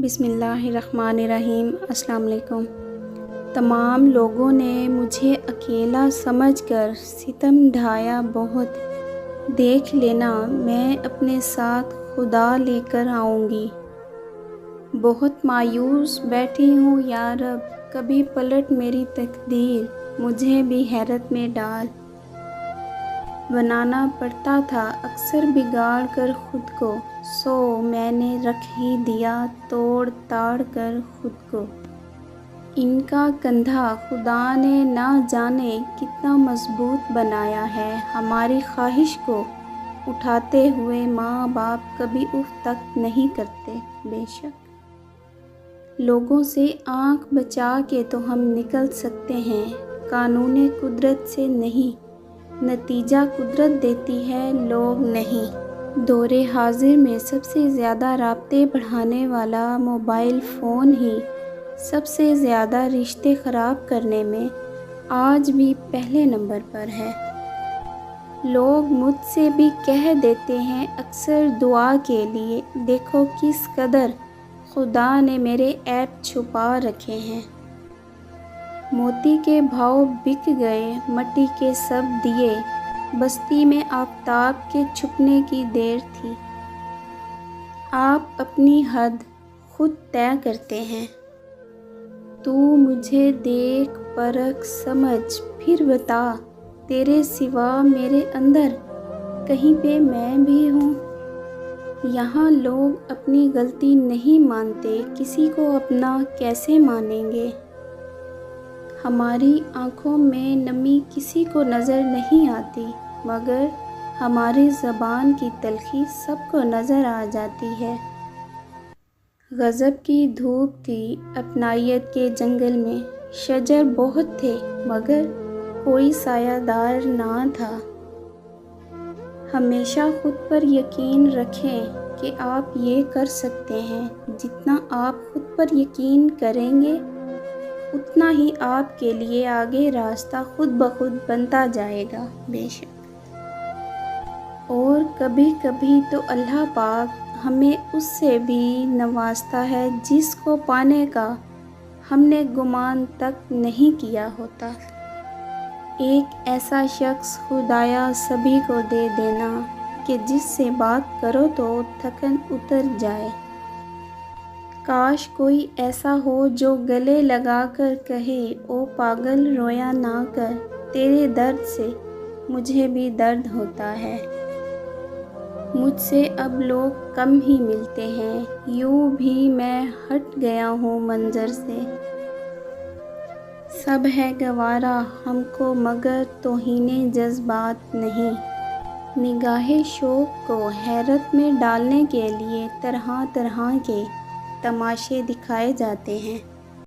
بسم اللہ الرحمن الرحیم۔ السلام علیکم۔ تمام لوگوں نے مجھے اکیلا سمجھ کر ستم ڈھایا بہت، دیکھ لینا میں اپنے ساتھ خدا لے کر آؤں گی۔ بہت مایوس بیٹھی ہوں یا رب، کبھی پلٹ میری تقدیر، مجھے بھی حیرت میں ڈال۔ بنانا پڑتا تھا اکثر بگاڑ کر خود کو، سو میں نے رکھ ہی دیا توڑ تاڑ کر خود کو۔ ان کا کندھا خدا نے نہ جانے کتنا مضبوط بنایا ہے، ہماری خواہش کو اٹھاتے ہوئے ماں باپ کبھی اف تک نہیں کرتے۔ بے شک لوگوں سے آنکھ بچا کے تو ہم نکل سکتے ہیں، قانون قدرت سے نہیں، نتیجہ قدرت دیتی ہے، لوگ نہیں۔ دور حاضر میں سب سے زیادہ رابطے بڑھانے والا موبائل فون ہی سب سے زیادہ رشتے خراب کرنے میں آج بھی پہلے نمبر پر ہے۔ لوگ مجھ سے بھی کہہ دیتے ہیں اکثر دعا کے لیے، دیکھو کس قدر خدا نے میرے عیب چھپا رکھے ہیں۔ موتی کے بھاؤ بک گئے مٹی کے سب دیے، بستی میں آفتاب کے چھپنے کی دیر تھی۔ آپ اپنی حد خود طے کرتے ہیں۔ تو مجھے دیکھ پرکھ سمجھ پھر بتا، تیرے سوا میرے اندر کہیں پہ میں بھی ہوں۔ یہاں لوگ اپنی غلطی نہیں مانتے، کسی کو اپنا کیسے مانیں گے؟ ہماری آنکھوں میں نمی کسی کو نظر نہیں آتی، مگر ہماری زبان کی تلخی سب کو نظر آ جاتی ہے۔ غضب کی دھوپ تھی اپنائیت کے جنگل میں، شجر بہت تھے مگر کوئی سایہ دار نہ تھا۔ ہمیشہ خود پر یقین رکھیں کہ آپ یہ کر سکتے ہیں، جتنا آپ خود پر یقین کریں گے اتنا ہی آپ کے لیے آگے راستہ خود بخود بنتا جائے گا۔ بے شک اور کبھی کبھی تو اللہ پاک ہمیں اس سے بھی نوازتا ہے جس کو پانے کا ہم نے گمان تک نہیں کیا ہوتا۔ ایک ایسا شخص خدایا سبھی کو دے دینا کہ جس سے بات کرو تو تھکن اتر جائے۔ کاش کوئی ایسا ہو جو گلے لگا کر کہے، او پاگل رویا نہ کر، تیرے درد سے مجھے بھی درد ہوتا ہے۔ مجھ سے اب لوگ کم ہی ملتے ہیں، یوں بھی میں ہٹ گیا ہوں منظر سے۔ سب ہے گوارا ہم کو مگر توہین جذبات نہیں۔ نگاہ شوق کو حیرت میں ڈالنے کے لیے طرح طرح کے تماشے دکھائے جاتے ہیں۔